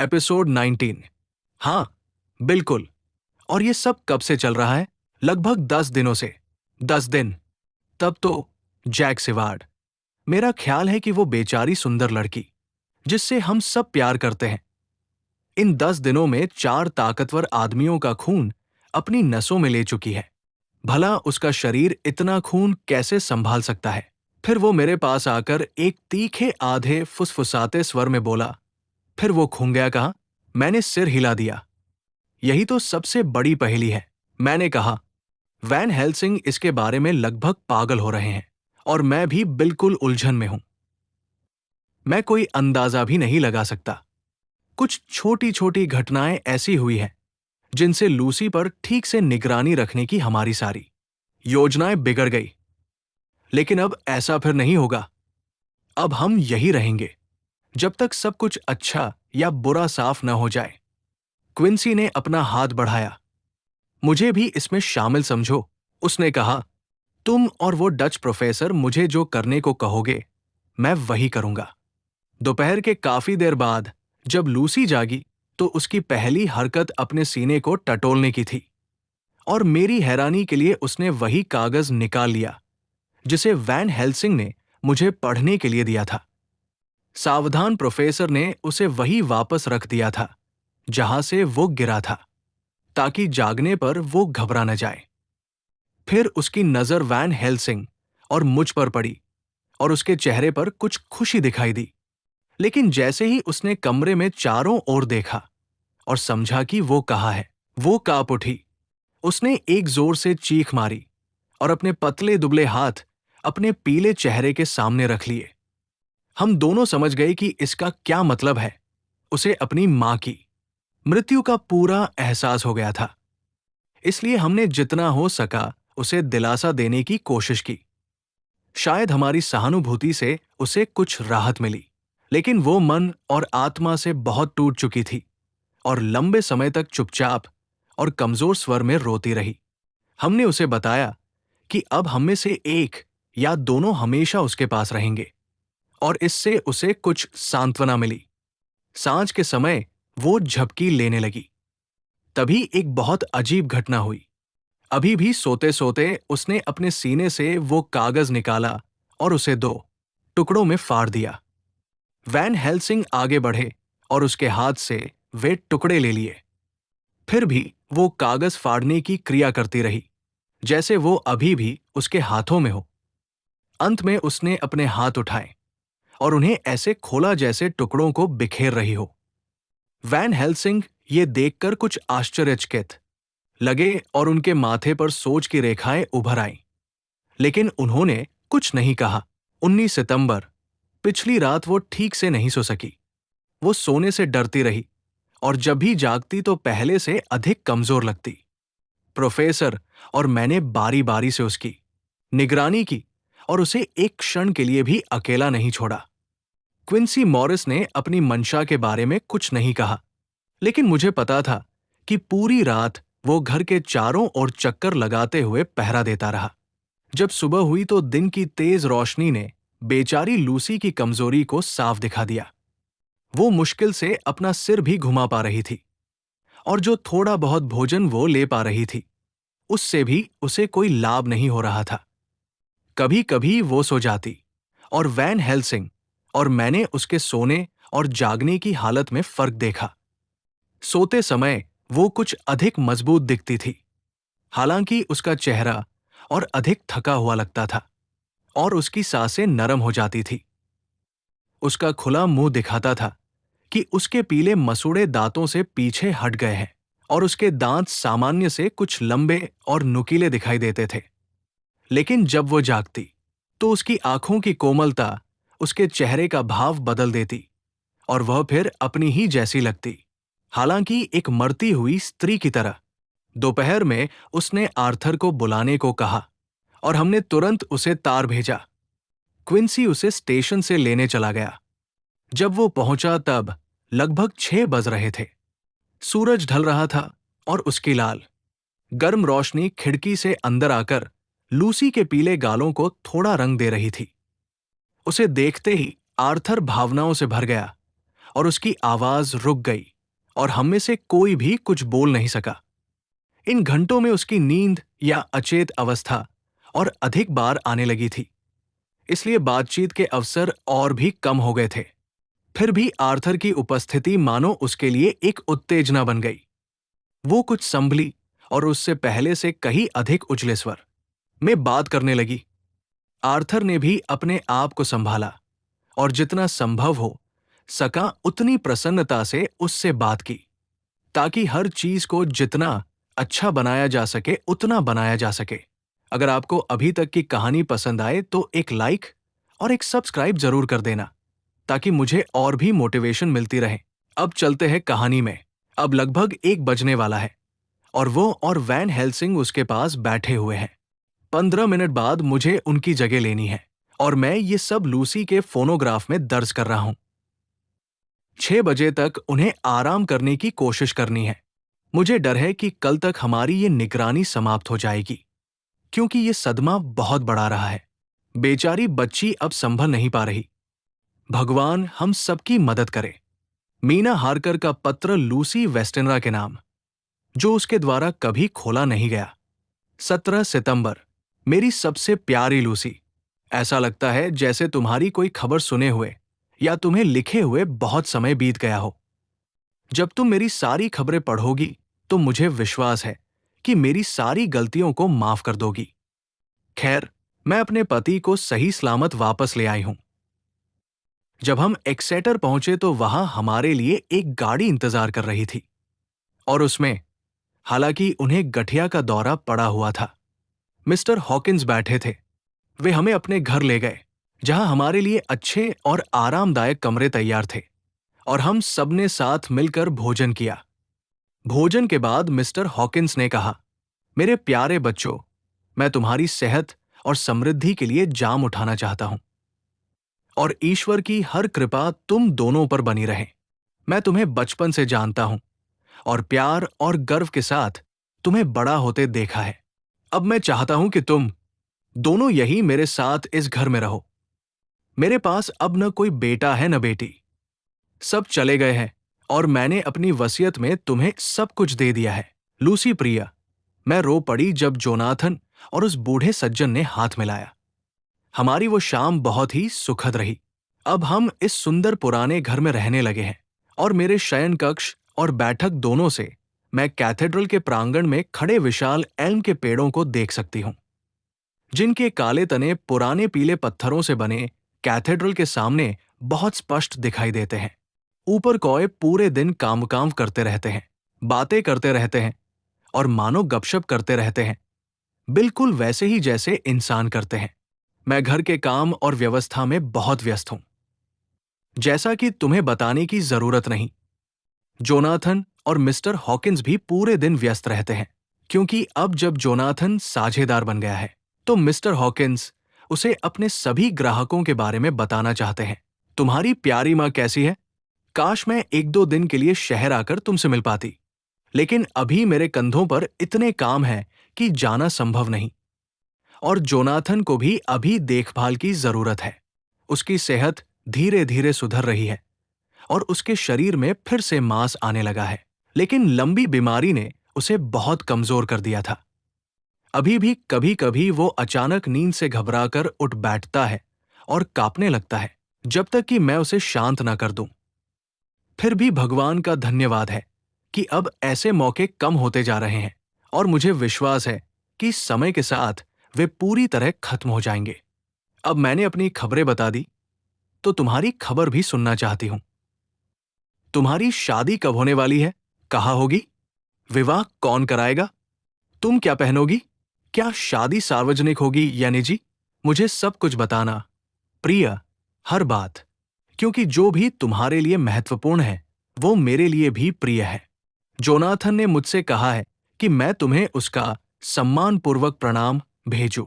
Episode 19। हाँ, बिल्कुल। और ये सब कब से चल रहा है? लगभग 10 दिनों से। 10 दिन। तब तो जैक सिवार्ड। मेरा ख्याल है कि वो बेचारी सुंदर लड़की जिससे हम सब प्यार करते हैं, इन 10 दिनों में 4 ताकतवर आदमियों का खून अपनी नसों में ले चुकी है। भला उसका शरीर इतना खून कैसे संभाल सकता है? फिर वो मेरे पास आकर एक तीखे आधे फुसफुसाते स्वर में बोला। फिर वो खूंग गया कहाँ? मैंने सिर हिला दिया। यही तो सबसे बड़ी पहेली है, मैंने कहा। वैन हेल्सिंग इसके बारे में लगभग पागल हो रहे हैं और मैं भी बिल्कुल उलझन में हूं। मैं कोई अंदाजा भी नहीं लगा सकता। कुछ छोटी छोटी घटनाएं ऐसी हुई हैं जिनसे लूसी पर ठीक से निगरानी रखने की हमारी सारी योजनाएं बिगड़ गई। लेकिन अब ऐसा फिर नहीं होगा। अब हम यही रहेंगे जब तक सब कुछ अच्छा या बुरा साफ न हो जाए। क्विंसी ने अपना हाथ बढ़ाया। मुझे भी इसमें शामिल समझो, उसने कहा। तुम और वो डच प्रोफेसर मुझे जो करने को कहोगे, मैं वही करूंगा। दोपहर के काफी देर बाद जब लूसी जागी तो उसकी पहली हरकत अपने सीने को टटोलने की थी, और मेरी हैरानी के लिए उसने वही कागज निकाल लिया जिसे वैन हेल्सिंग ने मुझे पढ़ने के लिए दिया था। सावधान प्रोफेसर ने उसे वही वापस रख दिया था जहां से वो गिरा था, ताकि जागने पर वो घबरा न जाए। फिर उसकी नजर वैन हेल्सिंग और मुझ पर पड़ी और उसके चेहरे पर कुछ खुशी दिखाई दी। लेकिन जैसे ही उसने कमरे में चारों ओर देखा और समझा कि वो कहाँ है, वो कांप उठी। उसने एक जोर से चीख मारी और अपने पतले दुबले हाथ अपने पीले चेहरे के सामने रख लिए। हम दोनों समझ गए कि इसका क्या मतलब है। उसे अपनी मां की मृत्यु का पूरा एहसास हो गया था। इसलिए हमने जितना हो सका उसे दिलासा देने की कोशिश की। शायद हमारी सहानुभूति से उसे कुछ राहत मिली, लेकिन वो मन और आत्मा से बहुत टूट चुकी थी और लंबे समय तक चुपचाप और कमजोर स्वर में रोती रही। हमने उसे बताया कि अब हम में से एक या दोनों हमेशा उसके पास रहेंगे, और इससे उसे कुछ सांत्वना मिली। सांझ के समय वो झपकी लेने लगी। तभी एक बहुत अजीब घटना हुई। अभी भी सोते सोते उसने अपने सीने से वो कागज निकाला और उसे 2 टुकड़ों में फाड़ दिया। वैन हेल्सिंग आगे बढ़े और उसके हाथ से वे टुकड़े ले लिए। फिर भी वो कागज फाड़ने की क्रिया करती रही, जैसे वो अभी भी उसके हाथों में हो। अंत में उसने अपने हाथ उठाए और उन्हें ऐसे खोला जैसे टुकड़ों को बिखेर रही हो। वैन हेल्सिंग ये देखकर कुछ आश्चर्यचकित लगे और उनके माथे पर सोच की रेखाएं उभर आईं। लेकिन उन्होंने कुछ नहीं कहा। 19 सितंबर, पिछली रात वो ठीक से नहीं सो सकी। वो सोने से डरती रही और जब भी जागती तो पहले से अधिक कमजोर लगती। प्रोफेसर और मैंने बारी बारी से उसकी निगरानी की और उसे एक क्षण के लिए भी अकेला नहीं छोड़ा। क्विंसी मॉरिस ने अपनी मंशा के बारे में कुछ नहीं कहा, लेकिन मुझे पता था कि पूरी रात वो घर के चारों ओर चक्कर लगाते हुए पहरा देता रहा। जब सुबह हुई तो दिन की तेज रोशनी ने बेचारी लूसी की कमजोरी को साफ दिखा दिया। वो मुश्किल से अपना सिर भी घुमा पा रही थी, और जो थोड़ा बहुत भोजन वो ले पा रही थी उससे भी उसे कोई लाभ नहीं हो रहा था। कभी कभी वो सो जाती और वैन हेल्सिंग और मैंने उसके सोने और जागने की हालत में फर्क देखा। सोते समय वो कुछ अधिक मजबूत दिखती थी, हालांकि उसका चेहरा और अधिक थका हुआ लगता था और उसकी सांसें नरम हो जाती थी। उसका खुला मुंह दिखाता था कि उसके पीले मसूड़े दांतों से पीछे हट गए हैं और उसके दांत सामान्य से कुछ लंबे और नुकीले दिखाई देते थे। लेकिन जब वो जागती तो उसकी आंखों की कोमलता उसके चेहरे का भाव बदल देती और वह फिर अपनी ही जैसी लगती, हालांकि एक मरती हुई स्त्री की तरह। दोपहर में उसने आर्थर को बुलाने को कहा और हमने तुरंत उसे तार भेजा। क्विंसी उसे स्टेशन से लेने चला गया। जब वो पहुंचा तब लगभग 6 बज रहे थे। सूरज ढल रहा था और उसकी लाल गर्म रोशनी खिड़की से अंदर आकर लूसी के पीले गालों को थोड़ा रंग दे रही थी। उसे देखते ही आर्थर भावनाओं से भर गया और उसकी आवाज रुक गई और हम में से कोई भी कुछ बोल नहीं सका। इन घंटों में उसकी नींद या अचेत अवस्था और अधिक बार आने लगी थी, इसलिए बातचीत के अवसर और भी कम हो गए थे। फिर भी आर्थर की उपस्थिति मानो उसके लिए एक उत्तेजना बन गई। वो कुछ संभली और उससे पहले से कहीं अधिक उजले स्वर में बात करने लगी। आर्थर ने भी अपने आप को संभाला और जितना संभव हो सका उतनी प्रसन्नता से उससे बात की, ताकि हर चीज को जितना अच्छा बनाया जा सके उतना बनाया जा सके। अगर आपको अभी तक की कहानी पसंद आए तो एक लाइक और एक सब्सक्राइब जरूर कर देना, ताकि मुझे और भी मोटिवेशन मिलती रहे। अब चलते हैं कहानी में। अब लगभग 1 बजने वाला है और वो और वैन हेल्सिंग उसके पास बैठे हुए हैं। 15 मिनट बाद मुझे उनकी जगह लेनी है और मैं ये सब लूसी के फोनोग्राफ में दर्ज कर रहा हूं। 6 बजे तक उन्हें आराम करने की कोशिश करनी है। मुझे डर है कि कल तक हमारी ये निगरानी समाप्त हो जाएगी, क्योंकि ये सदमा बहुत बढ़ा रहा है। बेचारी बच्ची अब संभल नहीं पा रही। भगवान हम सबकी मदद करे। मीना हार्कर का पत्र लूसी वेस्टेनरा के नाम, जो उसके द्वारा कभी खोला नहीं गया। 17 सितंबर। मेरी सबसे प्यारी लूसी, ऐसा लगता है जैसे तुम्हारी कोई खबर सुने हुए या तुम्हें लिखे हुए बहुत समय बीत गया हो। जब तुम मेरी सारी खबरें पढ़ोगी तो मुझे विश्वास है कि मेरी सारी गलतियों को माफ कर दोगी। खैर, मैं अपने पति को सही सलामत वापस ले आई हूं। जब हम एक्सेटर पहुंचे तो वहां हमारे लिए एक गाड़ी इंतजार कर रही थी और उसमें, हालांकि उन्हें गठिया का दौरा पड़ा हुआ था, मिस्टर हॉकिंस बैठे थे। वे हमें अपने घर ले गए, जहां हमारे लिए अच्छे और आरामदायक कमरे तैयार थे और हम सबने साथ मिलकर भोजन किया। भोजन के बाद मिस्टर हॉकिंस ने कहा, मेरे प्यारे बच्चों, मैं तुम्हारी सेहत और समृद्धि के लिए जाम उठाना चाहता हूं और ईश्वर की हर कृपा तुम दोनों पर बनी रहे। मैं तुम्हें बचपन से जानता हूं और प्यार और गर्व के साथ तुम्हें बड़ा होते देखा है। अब मैं चाहता हूं कि तुम दोनों यही मेरे साथ इस घर में रहो। मेरे पास अब न कोई बेटा है न बेटी, सब चले गए हैं और मैंने अपनी वसीयत में तुम्हें सब कुछ दे दिया है। लूसी प्रिया, मैं रो पड़ी जब जोनाथन और उस बूढ़े सज्जन ने हाथ मिलाया। हमारी वो शाम बहुत ही सुखद रही। अब हम इस सुंदर पुराने घर में रहने लगे हैं और मेरे शयन कक्ष और बैठक दोनों से मैं कैथेड्रल के प्रांगण में खड़े विशाल एल्म के पेड़ों को देख सकती हूं, जिनके काले तने पुराने पीले पत्थरों से बने कैथेड्रल के सामने बहुत स्पष्ट दिखाई देते हैं। ऊपर कौए पूरे दिन काम करते रहते हैं, बातें करते रहते हैं और मानो गपशप करते रहते हैं, बिल्कुल वैसे ही जैसे इंसान करते हैं। मैं घर के काम और व्यवस्था में बहुत व्यस्त हूं, जैसा कि तुम्हें बताने की जरूरत नहीं। जोनाथन और मिस्टर हॉकिंस भी पूरे दिन व्यस्त रहते हैं, क्योंकि अब जब जोनाथन साझेदार बन गया है तो मिस्टर हॉकिंस उसे अपने सभी ग्राहकों के बारे में बताना चाहते हैं। तुम्हारी प्यारी माँ कैसी है? काश मैं 1-2 दिन के लिए शहर आकर तुमसे मिल पाती, लेकिन अभी मेरे कंधों पर इतने काम हैं कि जाना संभव नहीं। और जोनाथन को भी अभी देखभाल की जरूरत है। उसकी सेहत धीरे धीरे सुधर रही है और उसके शरीर में फिर से मांस आने लगा है, लेकिन लंबी बीमारी ने उसे बहुत कमजोर कर दिया था। अभी भी कभी कभी वो अचानक नींद से घबराकर उठ बैठता है और कांपने लगता है, जब तक कि मैं उसे शांत न कर दूं। फिर भी भगवान का धन्यवाद है कि अब ऐसे मौके कम होते जा रहे हैं और मुझे विश्वास है कि समय के साथ वे पूरी तरह खत्म हो जाएंगे। अब मैंने अपनी खबरें बता दी, तो तुम्हारी खबर भी सुनना चाहती हूं। तुम्हारी शादी कब होने वाली है? कहाँ होगी? विवाह कौन कराएगा? तुम क्या पहनोगी? क्या शादी सार्वजनिक होगी या निजी? मुझे सब कुछ बताना, प्रिय, हर बात, क्योंकि जो भी तुम्हारे लिए महत्वपूर्ण है वो मेरे लिए भी प्रिय है। जोनाथन ने मुझसे कहा है कि मैं तुम्हें उसका सम्मानपूर्वक प्रणाम भेजूं,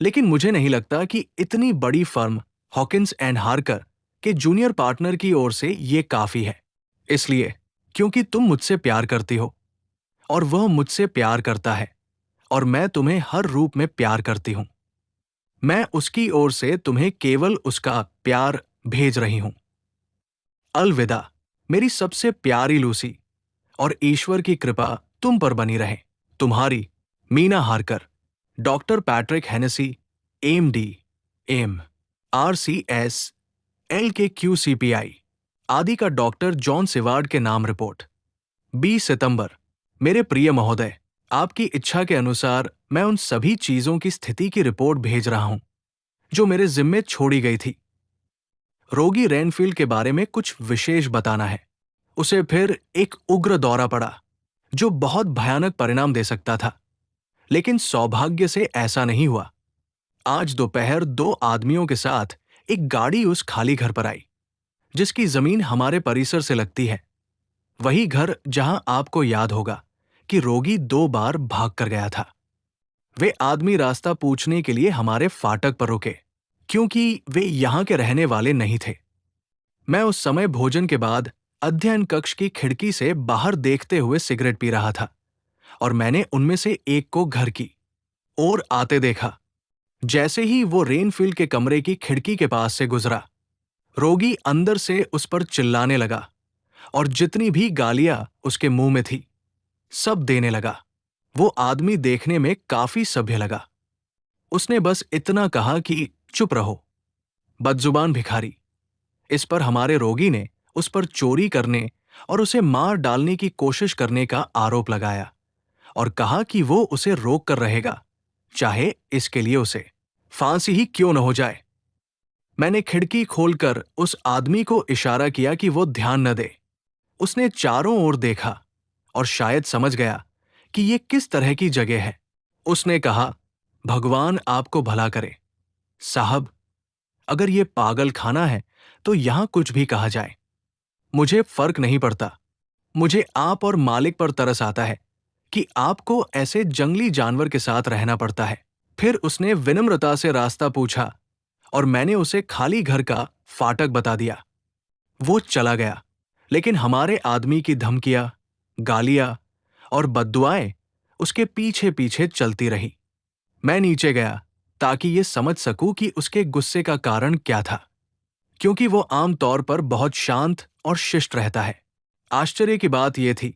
लेकिन मुझे नहीं लगता कि इतनी बड़ी फर्म हॉकिंस एंड हार्कर के जूनियर पार्टनर की ओर से ये काफी है। इसलिए क्योंकि तुम मुझसे प्यार करती हो और वह मुझसे प्यार करता है और मैं तुम्हें हर रूप में प्यार करती हूं, मैं उसकी ओर से तुम्हें केवल उसका प्यार भेज रही हूं। अलविदा मेरी सबसे प्यारी लूसी, और ईश्वर की कृपा तुम पर बनी रहे। तुम्हारी मीना हारकर। Doctor Patrick Hennessy, M D, M, RCS, LKQCPI आदि का डॉक्टर जॉन सिवार्ड के नाम रिपोर्ट। 20 सितंबर। मेरे प्रिय महोदय, आपकी इच्छा के अनुसार मैं उन सभी चीजों की स्थिति की रिपोर्ट भेज रहा हूं जो मेरे जिम्मे छोड़ी गई थी। रोगी रेनफील्ड के बारे में कुछ विशेष बताना है। उसे फिर एक उग्र दौरा पड़ा जो बहुत भयानक परिणाम दे सकता था, लेकिन सौभाग्य से ऐसा नहीं हुआ। आज दोपहर 2 आदमियों के साथ एक गाड़ी उस खाली घर पर आई जिसकी जमीन हमारे परिसर से लगती है। वही घर जहां आपको याद होगा कि रोगी 2 बार भाग कर गया था। वे आदमी रास्ता पूछने के लिए हमारे फाटक पर रुके क्योंकि वे यहां के रहने वाले नहीं थे। मैं उस समय भोजन के बाद अध्ययन कक्ष की खिड़की से बाहर देखते हुए सिगरेट पी रहा था और मैंने उनमें से एक को घर की ओर आते देखा। जैसे ही वो रेनफील्ड के कमरे की खिड़की के पास से गुजरा, रोगी अंदर से उस पर चिल्लाने लगा और जितनी भी गालियां उसके मुंह में थी सब देने लगा। वो आदमी देखने में काफी सभ्य लगा। उसने बस इतना कहा कि चुप रहो, बदजुबान भिखारी। इस पर हमारे रोगी ने उस पर चोरी करने और उसे मार डालने की कोशिश करने का आरोप लगाया और कहा कि वो उसे रोक कर रहेगा, चाहे इसके लिए उसे फांसी ही क्यों न हो जाए। मैंने खिड़की खोलकर उस आदमी को इशारा किया कि वो ध्यान न दे। उसने चारों ओर देखा और शायद समझ गया कि ये किस तरह की जगह है। उसने कहा, भगवान आपको भला करे साहब, अगर ये पागल खाना है तो यहां कुछ भी कहा जाए, मुझे फर्क नहीं पड़ता। मुझे आप और मालिक पर तरस आता है कि आपको ऐसे जंगली जानवर के साथ रहना पड़ता है। फिर उसने विनम्रता से रास्ता पूछा और मैंने उसे खाली घर का फाटक बता दिया। वो चला गया, लेकिन हमारे आदमी की धमकियां, गालियां और बद्दुआएं उसके पीछे पीछे चलती रही। मैं नीचे गया ताकि ये समझ सकूं कि उसके गुस्से का कारण क्या था, क्योंकि वो आमतौर पर बहुत शांत और शिष्ट रहता है। आश्चर्य की बात यह थी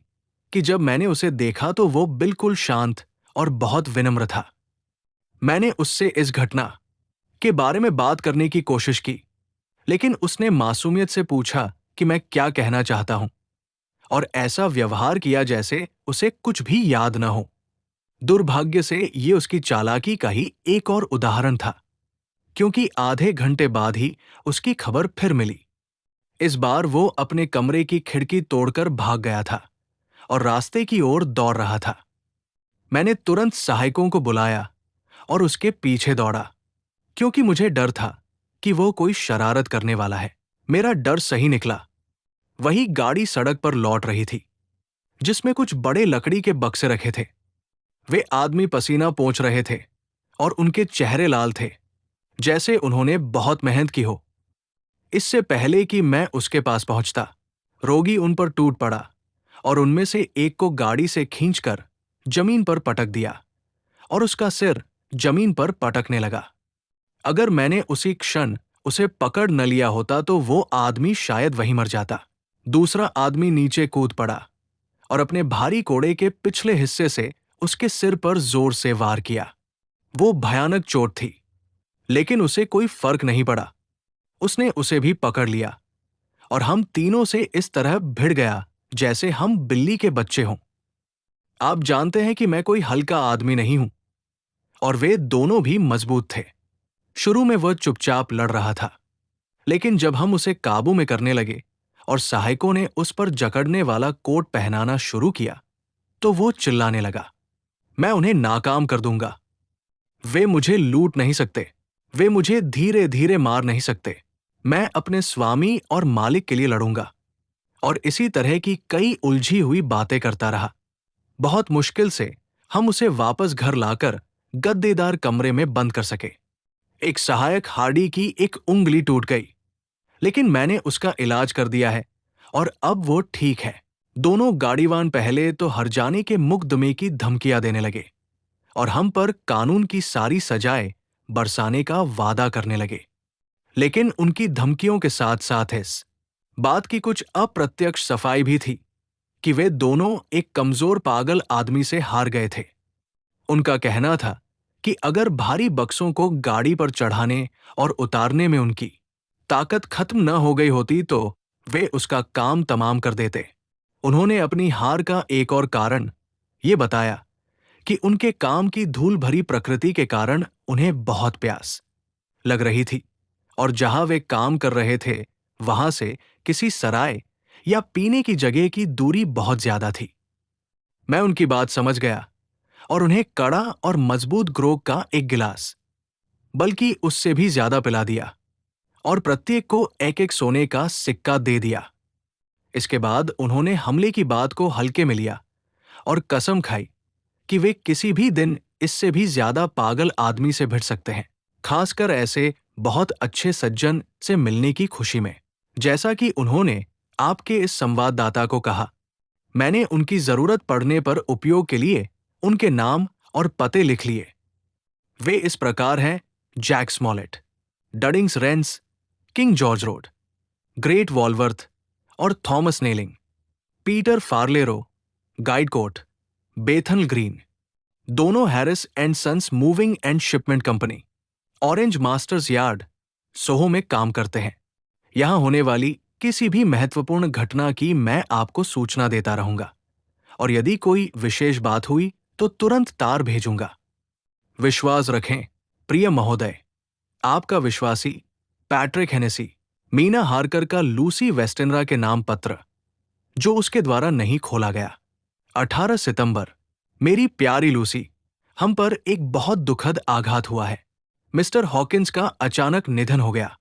कि जब मैंने उसे देखा तो वो बिल्कुल शांत और बहुत विनम्र था। मैंने उससे इस घटना के बारे में बात करने की कोशिश की, लेकिन उसने मासूमियत से पूछा कि मैं क्या कहना चाहता हूं और ऐसा व्यवहार किया जैसे उसे कुछ भी याद न हो। दुर्भाग्य से ये उसकी चालाकी का ही एक और उदाहरण था, क्योंकि आधे घंटे बाद ही उसकी खबर फिर मिली। इस बार वो अपने कमरे की खिड़की तोड़कर भाग गया था और रास्ते की ओर दौड़ रहा था। मैंने तुरंत सहायकों को बुलाया और उसके पीछे दौड़ा, क्योंकि मुझे डर था कि वो कोई शरारत करने वाला है। मेरा डर सही निकला। वही गाड़ी सड़क पर लौट रही थी, जिसमें कुछ बड़े लकड़ी के बक्से रखे थे। वे आदमी पसीना पोंछ रहे थे और उनके चेहरे लाल थे, जैसे उन्होंने बहुत मेहनत की हो। इससे पहले कि मैं उसके पास पहुंचता, रोगी उन पर टूट पड़ा और उनमें से एक को गाड़ी से खींचकर जमीन पर पटक दिया और उसका सिर जमीन पर पटकने लगा। अगर मैंने उसी क्षण उसे पकड़ न लिया होता तो वो आदमी शायद वहीं मर जाता। दूसरा आदमी नीचे कूद पड़ा और अपने भारी कोड़े के पिछले हिस्से से उसके सिर पर जोर से वार किया। वो भयानक चोट थी, लेकिन उसे कोई फर्क नहीं पड़ा। उसने उसे भी पकड़ लिया और हम तीनों से इस तरह भिड़ गया जैसे हम बिल्ली के बच्चे हों। आप जानते हैं कि मैं कोई हल्का आदमी नहीं हूं, और वे दोनों भी मजबूत थे। शुरू में वह चुपचाप लड़ रहा था, लेकिन जब हम उसे काबू में करने लगे और सहायकों ने उस पर जकड़ने वाला कोट पहनाना शुरू किया, तो वो चिल्लाने लगा, मैं उन्हें नाकाम कर दूंगा। वे मुझे लूट नहीं सकते। वे मुझे धीरे धीरे मार नहीं सकते। मैं अपने स्वामी और मालिक के लिए लड़ूंगा। और इसी तरह की कई उलझी हुई बातें करता रहा। बहुत मुश्किल से हम उसे वापस घर लाकर गद्देदार कमरे में बंद कर सके। एक सहायक हार्डी की एक उंगली टूट गई, लेकिन मैंने उसका इलाज कर दिया है और अब वो ठीक है। दोनों गाड़ीवान पहले तो हर्जाने के मुकदमे की धमकियां देने लगे और हम पर कानून की सारी सजाएं बरसाने का वादा करने लगे, लेकिन उनकी धमकियों के साथ साथ बात की कुछ अप्रत्यक्ष सफाई भी थी कि वे दोनों एक कमजोर पागल आदमी से हार गए थे। उनका कहना था कि अगर भारी बक्सों को गाड़ी पर चढ़ाने और उतारने में उनकी ताकत खत्म न हो गई होती तो वे उसका काम तमाम कर देते। उन्होंने अपनी हार का एक और कारण ये बताया कि उनके काम की धूल भरी प्रकृति के कारण उन्हें बहुत प्यास लग रही थी और जहां वे काम कर रहे थे वहां से किसी सराय या पीने की जगह की दूरी बहुत ज्यादा थी। मैं उनकी बात समझ गया और उन्हें कड़ा और मजबूत ग्रोग का एक गिलास, बल्कि उससे भी ज्यादा पिला दिया और प्रत्येक को एक एक सोने का सिक्का दे दिया। इसके बाद उन्होंने हमले की बात को हल्के में लिया और कसम खाई कि वे किसी भी दिन इससे भी ज्यादा पागल आदमी से भिड़ सकते हैं, खासकर ऐसे बहुत अच्छे सज्जन से मिलने की खुशी में। जैसा कि उन्होंने आपके इस संवाददाता को कहा, मैंने उनकी जरूरत पड़ने पर उपयोग के लिए उनके नाम और पते लिख लिए। वे इस प्रकार हैं: Jack Smollett, Duddings Rents, King George Road, Great Walworth और Thomas Nelling, Peter Farlero, Guidecot, Bethan Green, दोनों Harris and Sons Moving and Shipment Company, Orange Masters Yard, Soho में काम करते हैं। यहां होने वाली किसी भी महत्वपूर्ण घटना की मैं आपको सूचना देता रहूंगा और यदि कोई विशेष बात हुई तो तुरंत तार भेजूंगा। विश्वास रखें प्रिय महोदय, आपका विश्वासी पैट्रिक हेनेसी। मीना हार्कर का लूसी वेस्टेनरा के नाम पत्र, जो उसके द्वारा नहीं खोला गया। 18 सितंबर। मेरी प्यारी लूसी, हम पर एक बहुत दुखद आघात हुआ है। मिस्टर हॉकिंस का अचानक निधन हो गया।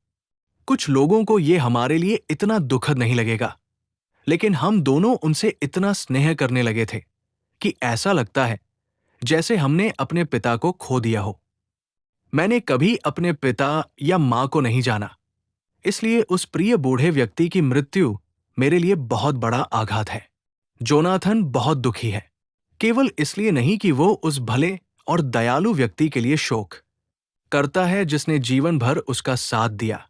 कुछ लोगों को यह हमारे लिए इतना दुखद नहीं लगेगा, लेकिन हम दोनों उनसे इतना स्नेह करने लगे थे कि ऐसा लगता है जैसे हमने अपने पिता को खो दिया हो। मैंने कभी अपने पिता या मां को नहीं जाना, इसलिए उस प्रिय बूढ़े व्यक्ति की मृत्यु मेरे लिए बहुत बड़ा आघात है। जोनाथन बहुत दुखी है, केवल इसलिए नहीं कि वो उस भले और दयालु व्यक्ति के लिए शोक करता है जिसने जीवन भर उसका साथ दिया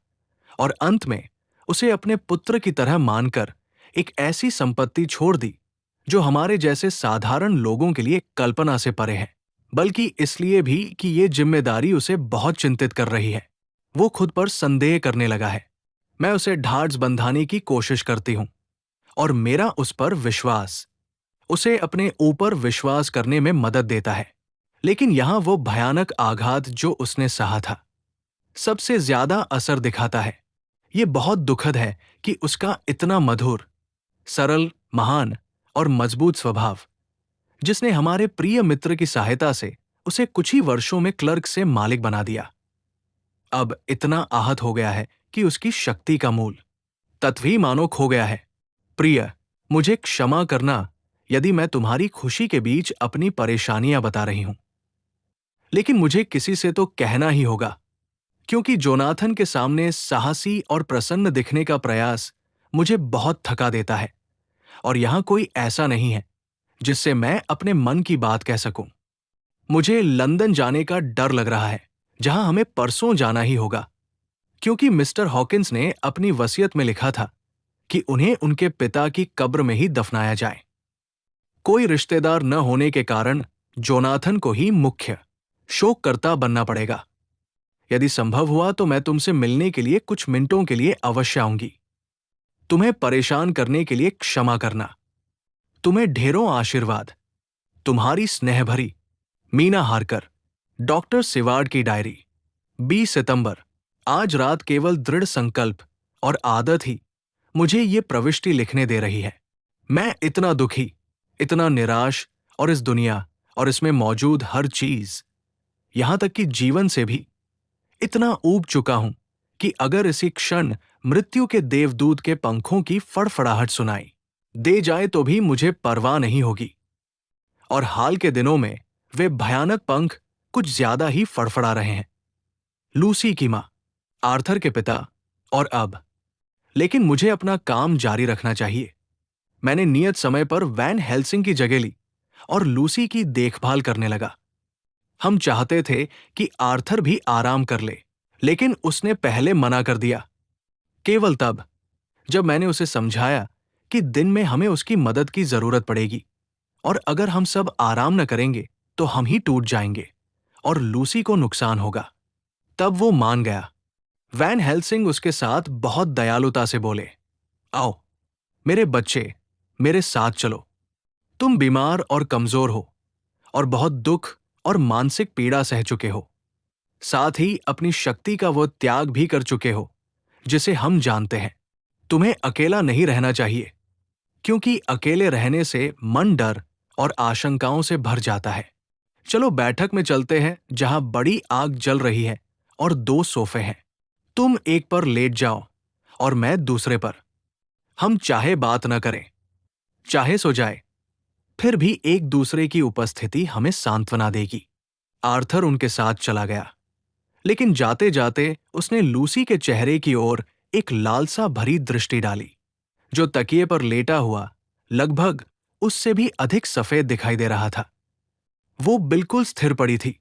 और अंत में उसे अपने पुत्र की तरह मानकर एक ऐसी संपत्ति छोड़ दी जो हमारे जैसे साधारण लोगों के लिए कल्पना से परे है, बल्कि इसलिए भी कि ये जिम्मेदारी उसे बहुत चिंतित कर रही है। वो खुद पर संदेह करने लगा है। मैं उसे ढाढ़स बंधाने की कोशिश करती हूं और मेरा उस पर विश्वास उसे अपने ऊपर विश्वास करने में मदद देता है। लेकिन यहां वो भयानक आघात जो उसने सहा था सबसे ज्यादा असर दिखाता है। ये बहुत दुखद है कि उसका इतना मधुर, सरल, महान और मजबूत स्वभाव, जिसने हमारे प्रिय मित्र की सहायता से उसे कुछ ही वर्षों में क्लर्क से मालिक बना दिया, अब इतना आहत हो गया है कि उसकी शक्ति का मूल तत्व ही मानो खो गया है। प्रिय, मुझे क्षमा करना यदि मैं तुम्हारी खुशी के बीच अपनी परेशानियां बता रही हूं, लेकिन मुझे किसी से तो कहना ही होगा, क्योंकि जोनाथन के सामने साहसी और प्रसन्न दिखने का प्रयास मुझे बहुत थका देता है और यहां कोई ऐसा नहीं है जिससे मैं अपने मन की बात कह सकूं। मुझे लंदन जाने का डर लग रहा है, जहां हमें परसों जाना ही होगा, क्योंकि मिस्टर हॉकिंस ने अपनी वसीयत में लिखा था कि उन्हें उनके पिता की कब्र में ही दफनाया जाए। कोई रिश्तेदार न होने के कारण जोनाथन को ही मुख्य शोककर्ता बनना पड़ेगा। यदि संभव हुआ तो मैं तुमसे मिलने के लिए कुछ मिनटों के लिए अवश्य आऊंगी। तुम्हें परेशान करने के लिए क्षमा करना। तुम्हें ढेरों आशीर्वाद। तुम्हारी स्नेह भरी मीना हार्कर। डॉक्टर सिवार्ड की डायरी। 20 सितंबर। आज रात केवल दृढ़ संकल्प और आदत ही मुझे ये प्रविष्टि लिखने दे रही है। मैं इतना दुखी, इतना निराश और इस दुनिया और इसमें मौजूद हर चीज, यहां तक कि जीवन से भी इतना ऊब चुका हूं कि अगर इसी क्षण मृत्यु के देवदूत के पंखों की फड़फड़ाहट सुनाई दे जाए तो भी मुझे परवाह नहीं होगी। और हाल के दिनों में वे भयानक पंख कुछ ज्यादा ही फड़फड़ा रहे हैं। लूसी की मां, आर्थर के पिता और अब। लेकिन मुझे अपना काम जारी रखना चाहिए। मैंने नियत समय पर वैन हेल्सिंग की जगह ली और लूसी की देखभाल करने लगा। हम चाहते थे कि आर्थर भी आराम कर ले, लेकिन उसने पहले मना कर दिया। केवल तब जब मैंने उसे समझाया कि दिन में हमें उसकी मदद की जरूरत पड़ेगी और अगर हम सब आराम न करेंगे तो हम ही टूट जाएंगे और लूसी को नुकसान होगा, तब वो मान गया। वैन हेल्सिंग उसके साथ बहुत दयालुता से बोले, आओ मेरे बच्चे, मेरे साथ चलो। तुम बीमार और कमजोर हो और बहुत दुख और मानसिक पीड़ा सह चुके हो। साथ ही अपनी शक्ति का वो त्याग भी कर चुके हो जिसे हम जानते हैं। तुम्हें अकेला नहीं रहना चाहिए, क्योंकि अकेले रहने से मन डर और आशंकाओं से भर जाता है। चलो बैठक में चलते हैं जहां बड़ी आग जल रही है और 2 सोफे हैं। तुम एक पर लेट जाओ और मैं दूसरे पर। हम चाहे बात न करें, चाहे सो जाए, फिर भी एक दूसरे की उपस्थिति हमें सांत्वना देगी। आर्थर उनके साथ चला गया, लेकिन जाते जाते उसने लूसी के चेहरे की ओर एक लालसा भरी दृष्टि डाली, जो तकिए पर लेटा हुआ लगभग उससे भी अधिक सफेद दिखाई दे रहा था। वो बिल्कुल स्थिर पड़ी थी।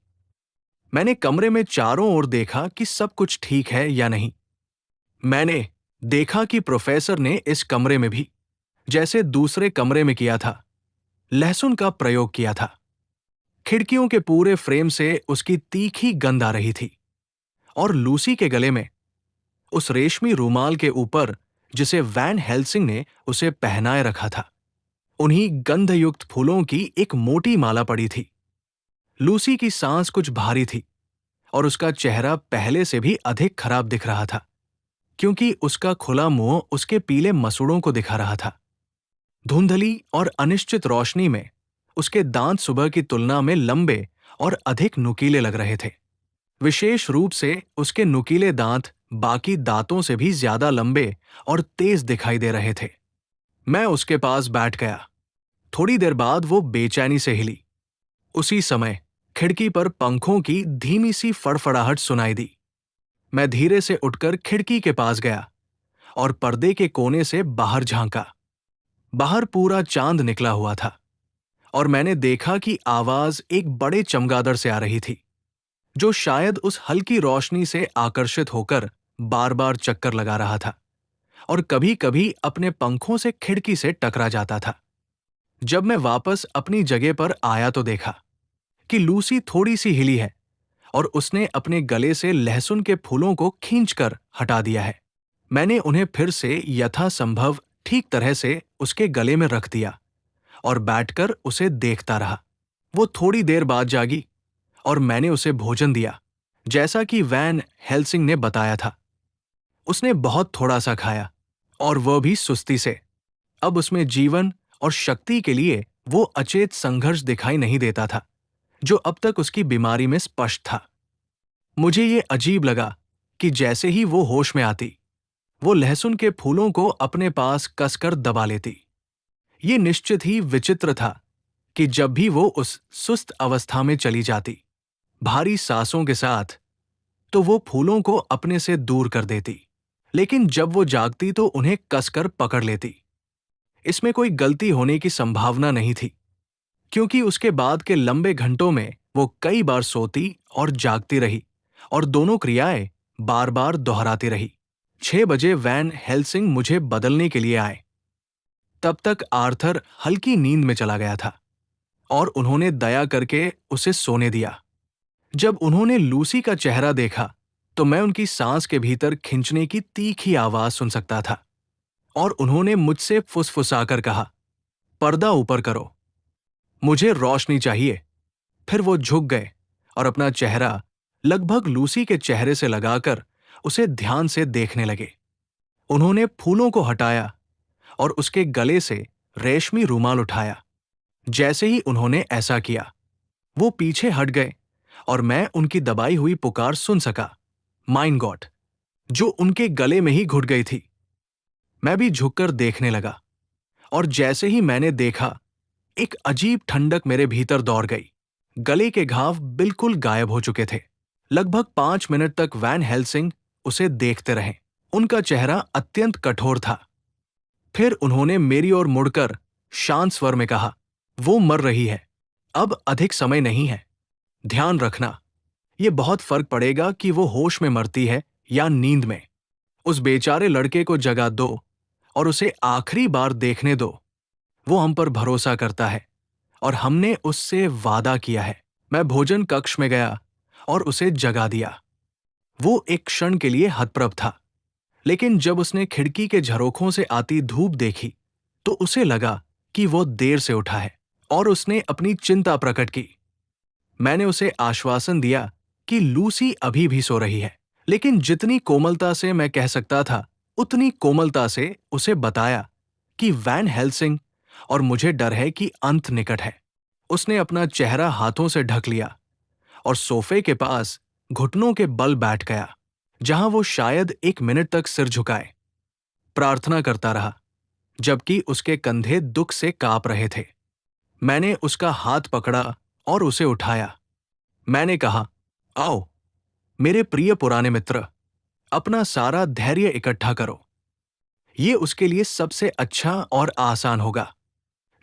मैंने कमरे में चारों ओर देखा कि सब कुछ ठीक है या नहीं। मैंने देखा कि प्रोफेसर ने इस कमरे में भी, जैसे दूसरे कमरे में किया था, लहसुन का प्रयोग किया था। खिड़कियों के पूरे फ्रेम से उसकी तीखी गंध आ रही थी और लूसी के गले में, उस रेशमी रूमाल के ऊपर जिसे वैन हेल्सिंग ने उसे पहनाए रखा था, उन्हीं गंधयुक्त फूलों की एक मोटी माला पड़ी थी। लूसी की सांस कुछ भारी थी और उसका चेहरा पहले से भी अधिक खराब दिख रहा था, क्योंकि उसका खुला मुंह उसके पीले मसूड़ों को दिखा रहा था। धुंधली और अनिश्चित रोशनी में उसके दांत सुबह की तुलना में लंबे और अधिक नुकीले लग रहे थे। विशेष रूप से उसके नुकीले दांत बाकी दांतों से भी ज्यादा लंबे और तेज दिखाई दे रहे थे। मैं उसके पास बैठ गया। थोड़ी देर बाद वो बेचैनी से हिली। उसी समय खिड़की पर पंखों की धीमी सी फड़फड़ाहट सुनाई दी। मैं धीरे से उठकर खिड़की के पास गया और पर्दे के कोने से बाहर झांका। बाहर पूरा चांद निकला हुआ था और मैंने देखा कि आवाज एक बड़े चमगादड़ से आ रही थी, जो शायद उस हल्की रोशनी से आकर्षित होकर बार बार चक्कर लगा रहा था और कभी कभी अपने पंखों से खिड़की से टकरा जाता था। जब मैं वापस अपनी जगह पर आया तो देखा कि लूसी थोड़ी सी हिली है और उसने अपने गले से लहसुन के फूलों को खींचकर हटा दिया है। मैंने उन्हें फिर से यथासंभव ठीक तरह से उसके गले में रख दिया और बैठकर उसे देखता रहा। वो थोड़ी देर बाद जागी और मैंने उसे भोजन दिया, जैसा कि वैन हेल्सिंग ने बताया था। उसने बहुत थोड़ा सा खाया और वह भी सुस्ती से। अब उसमें जीवन और शक्ति के लिए वो अचेत संघर्ष दिखाई नहीं देता था, जो अब तक उसकी बीमारी में स्पष्ट था। मुझे ये अजीब लगा कि जैसे ही वो होश में आती, वो लहसुन के फूलों को अपने पास कसकर दबा लेती। ये निश्चित ही विचित्र था कि जब भी वो उस सुस्त अवस्था में चली जाती, भारी सांसों के साथ, तो वो फूलों को अपने से दूर कर देती, लेकिन जब वो जागती तो उन्हें कसकर पकड़ लेती। इसमें कोई गलती होने की संभावना नहीं थी, क्योंकि उसके बाद के लंबे घंटों में वो कई बार सोती और जागती रही और दोनों क्रियाएं बार बार दोहराती रही। 6 बजे वैन हेल्सिंग मुझे बदलने के लिए आए। तब तक आर्थर हल्की नींद में चला गया था और उन्होंने दया करके उसे सोने दिया। जब उन्होंने लूसी का चेहरा देखा तो मैं उनकी सांस के भीतर खिंचने की तीखी आवाज सुन सकता था और उन्होंने मुझसे फुसफुसाकर कहा, पर्दा ऊपर करो, मुझे रोशनी चाहिए। फिर वो झुक गए और अपना चेहरा लगभग लूसी के चेहरे से लगाकर उसे ध्यान से देखने लगे। उन्होंने फूलों को हटाया और उसके गले से रेशमी रूमाल उठाया। जैसे ही उन्होंने ऐसा किया, वो पीछे हट गए और मैं उनकी दबाई हुई पुकार सुन सका, माइन गॉड, जो उनके गले में ही घुट गई थी। मैं भी झुककर देखने लगा और जैसे ही मैंने देखा, एक अजीब ठंडक मेरे भीतर दौड़ गई। गले के घाव बिल्कुल गायब हो चुके थे। लगभग 5 मिनट तक वैन हेल्सिंग उसे देखते रहे। उनका चेहरा अत्यंत कठोर था। फिर उन्होंने मेरी ओर मुड़कर शांत स्वर में कहा, वो मर रही है, अब अधिक समय नहीं है। ध्यान रखना, ये बहुत फर्क पड़ेगा कि वो होश में मरती है या नींद में। उस बेचारे लड़के को जगा दो और उसे आखिरी बार देखने दो। वो हम पर भरोसा करता है और हमने उससे वादा किया है। मैं भोजन कक्ष में गया और उसे जगा दिया। वो एक क्षण के लिए हतप्रभ था, लेकिन जब उसने खिड़की के झरोखों से आती धूप देखी तो उसे लगा कि वो देर से उठा है और उसने अपनी चिंता प्रकट की। मैंने उसे आश्वासन दिया कि लूसी अभी भी सो रही है, लेकिन जितनी कोमलता से मैं कह सकता था उतनी कोमलता से उसे बताया कि वैन हेल्सिंग और मुझे डर है कि अंत निकट है। उसने अपना चेहरा हाथों से ढक लिया और सोफे के पास घुटनों के बल बैठ गया, जहां वो शायद 1 मिनट तक सिर झुकाए प्रार्थना करता रहा, जबकि उसके कंधे दुख से कांप रहे थे। मैंने उसका हाथ पकड़ा और उसे उठाया। मैंने कहा, आओ मेरे प्रिय पुराने मित्र, अपना सारा धैर्य इकट्ठा करो। ये उसके लिए सबसे अच्छा और आसान होगा।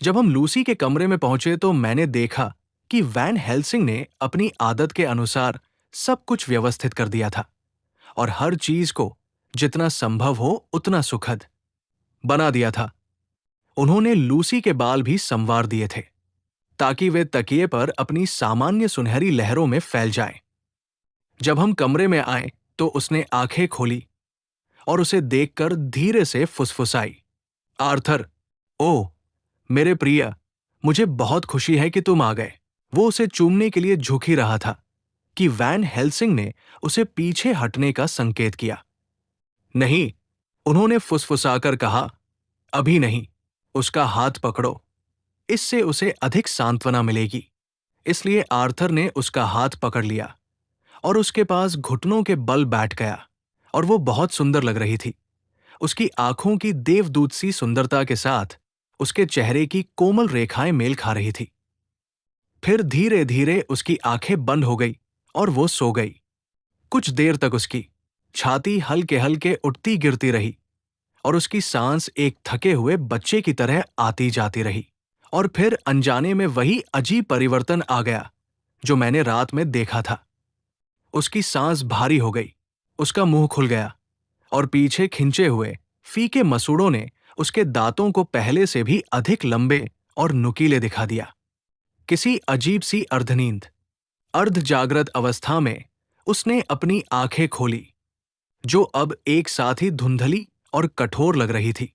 जब हम लूसी के कमरे में पहुंचे तो मैंने देखा कि वैन हेल्सिंग ने अपनी आदत के अनुसार सब कुछ व्यवस्थित कर दिया था और हर चीज को जितना संभव हो उतना सुखद बना दिया था। उन्होंने लूसी के बाल भी संवार दिए थे ताकि वे तकिए पर अपनी सामान्य सुनहरी लहरों में फैल जाएं। जब हम कमरे में आए तो उसने आंखें खोली और उसे देखकर धीरे से फुसफुसाई, आर्थर, ओ मेरे प्रिय, मुझे बहुत खुशी है कि तुम आ गए। वो उसे चूमने के लिए झुक ही रहा था कि वैन हेल्सिंग ने उसे पीछे हटने का संकेत किया। नहीं, उन्होंने फुसफुसाकर कहा, अभी नहीं। उसका हाथ पकड़ो, इससे उसे अधिक सांत्वना मिलेगी। इसलिए आर्थर ने उसका हाथ पकड़ लिया और उसके पास घुटनों के बल बैठ गया और वो बहुत सुंदर लग रही थी। उसकी आंखों की देवदूत सी सुंदरता के साथ उसके चेहरे की कोमल रेखाएं मेल खा रही थी। फिर धीरे धीरे उसकी आंखें बंद हो गई और वो सो गई। कुछ देर तक उसकी छाती हल्के हल्के उठती गिरती रही और उसकी सांस एक थके हुए बच्चे की तरह आती जाती रही। और फिर अनजाने में वही अजीब परिवर्तन आ गया जो मैंने रात में देखा था। उसकी सांस भारी हो गई, उसका मुंह खुल गया और पीछे खिंचे हुए फीके मसूड़ों ने उसके दांतों को पहले से भी अधिक लंबे और नुकीले दिखा दिया। किसी अजीब सी अर्धनींद, अर्ध जागृत अवस्था में उसने अपनी आंखें खोली, जो अब एक साथ ही धुंधली और कठोर लग रही थी,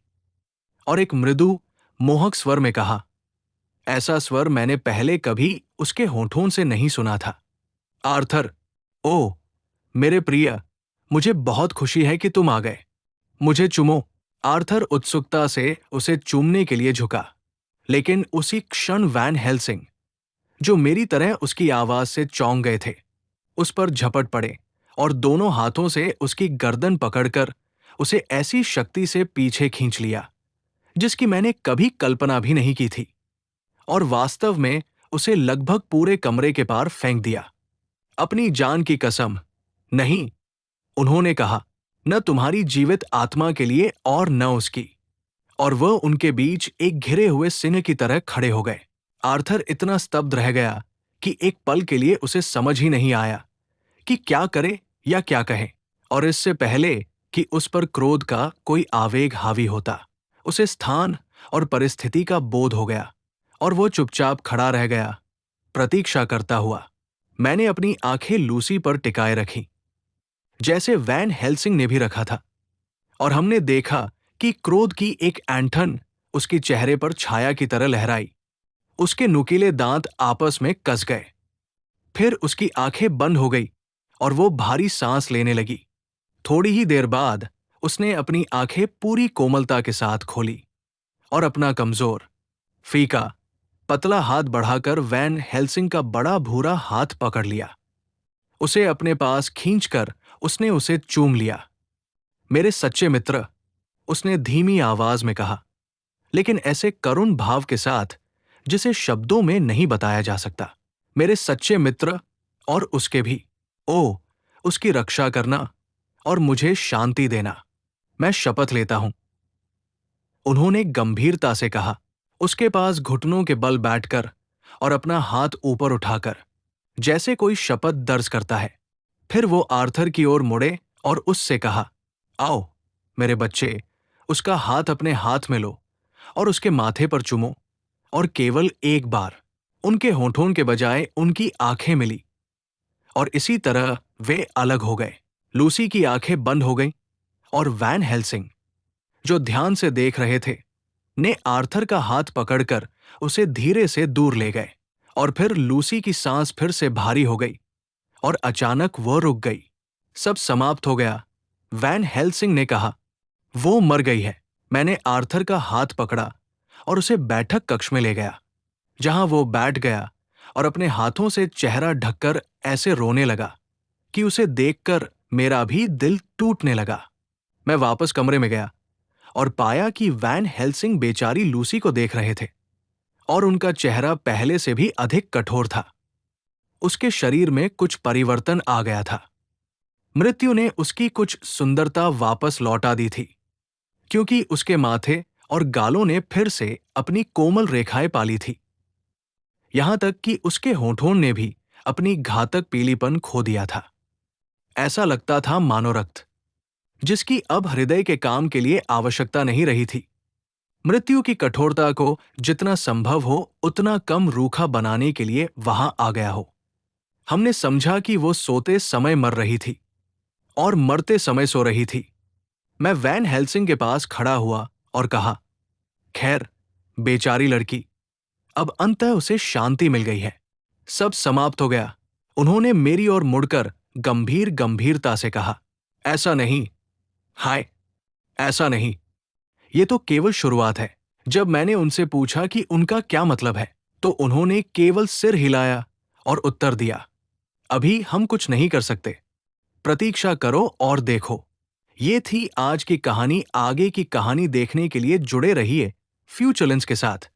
और एक मृदु मोहक स्वर में कहा। ऐसा स्वर मैंने पहले कभी उसके होठों से नहीं सुना था। आर्थर, ओ मेरे प्रिय, मुझे बहुत खुशी है कि तुम आ गए। मुझे चुमो। आर्थर उत्सुकता से उसे चूमने के लिए झुका, लेकिन उसी क्षण वैन हेल्सिंग, जो मेरी तरह उसकी आवाज से चौंक गए थे, उस पर झपट पड़े और दोनों हाथों से उसकी गर्दन पकड़कर उसे ऐसी शक्ति से पीछे खींच लिया जिसकी मैंने कभी कल्पना भी नहीं की थी, और वास्तव में उसे लगभग पूरे कमरे के पार फेंक दिया। अपनी जान की कसम, नहीं, उन्होंने कहा, न तुम्हारी जीवित आत्मा के लिए और न उसकी। और वह उनके बीच एक घिरे हुए सिंह की तरह खड़े हो गए। आर्थर इतना स्तब्ध रह गया कि एक पल के लिए उसे समझ ही नहीं आया कि क्या करे या क्या कहे। और इससे पहले कि उस पर क्रोध का कोई आवेग हावी होता, उसे स्थान और परिस्थिति का बोध हो गया और वो चुपचाप खड़ा रह गया, प्रतीक्षा करता हुआ। मैंने अपनी आंखें लूसी पर टिकाए रखी, जैसे वैन हेल्सिंग ने भी रखा था, और हमने देखा कि क्रोध की एक ऐंठन उसके चेहरे पर छाया की तरह लहराई। उसके नुकीले दांत आपस में कस गए। फिर उसकी आंखें बंद हो गई और वो भारी सांस लेने लगी। थोड़ी ही देर बाद उसने अपनी आंखें पूरी कोमलता के साथ खोली और अपना कमजोर, फीका, पतला हाथ बढ़ाकर वैन हेल्सिंग का बड़ा भूरा हाथ पकड़ लिया। उसे अपने पास खींचकर उसने उसे चूम लिया। मेरे सच्चे मित्र, उसने धीमी आवाज में कहा, लेकिन ऐसे करुण भाव के साथ जिसे शब्दों में नहीं बताया जा सकता। मेरे सच्चे मित्र और उसके भी, ओ उसकी रक्षा करना और मुझे शांति देना, मैं शपथ लेता हूं। उन्होंने गंभीरता से कहा, उसके पास घुटनों के बल बैठकर और अपना हाथ ऊपर उठाकर, जैसे कोई शपथ दर्ज करता है। फिर वो आर्थर की ओर मुड़े और उससे कहा, आओ मेरे बच्चे, उसका हाथ अपने हाथ में लो और उसके माथे पर चुमो, और केवल एक बार उनके होठों के बजाय उनकी आंखें मिली, और इसी तरह वे अलग हो गए। लूसी की आंखें बंद हो गईं, और वैन हेल्सिंग, जो ध्यान से देख रहे थे, ने आर्थर का हाथ पकड़कर उसे धीरे से दूर ले गए। और फिर लूसी की सांस फिर से भारी हो गई, और अचानक वह रुक गई। सब समाप्त हो गया, वैन हेल्सिंग ने कहा। वो मर गई है। मैंने आर्थर का हाथ पकड़ा और उसे बैठक कक्ष में ले गया, जहां वो बैठ गया और अपने हाथों से चेहरा ढककर ऐसे रोने लगा कि उसे देखकर मेरा भी दिल टूटने लगा। मैं वापस कमरे में गया और पाया कि वैन हेल्सिंग बेचारी लूसी को देख रहे थे, और उनका चेहरा पहले से भी अधिक कठोर था। उसके शरीर में कुछ परिवर्तन आ गया था। मृत्यु ने उसकी कुछ सुंदरता वापस लौटा दी थी, क्योंकि उसके माथे और गालों ने फिर से अपनी कोमल रेखाएं पाली थी। यहां तक कि उसके होठों ने भी अपनी घातक पीलीपन खो दिया था। ऐसा लगता था मानो रक्त, जिसकी अब हृदय के काम के लिए आवश्यकता नहीं रही थी, मृत्यु की कठोरता को जितना संभव हो उतना कम रूखा बनाने के लिए वहां आ गया हो। हमने समझा कि वो सोते समय मर रही थी और मरते समय सो रही थी। मैं वैन हेल्सिंग के पास खड़ा हुआ और कहा, खैर, बेचारी लड़की, अब अंततः उसे शांति मिल गई है। सब समाप्त हो गया। उन्होंने मेरी ओर मुड़कर गंभीर गंभीरता से कहा, ऐसा नहीं, हाय, ऐसा नहीं, ये तो केवल शुरुआत है। जब मैंने उनसे पूछा कि उनका क्या मतलब है, तो उन्होंने केवल सिर हिलाया और उत्तर दिया, अभी हम कुछ नहीं कर सकते, प्रतीक्षा करो और देखो। ये थी आज की कहानी। आगे की कहानी देखने के लिए जुड़े रहिए फ्यूचरलेंस के साथ।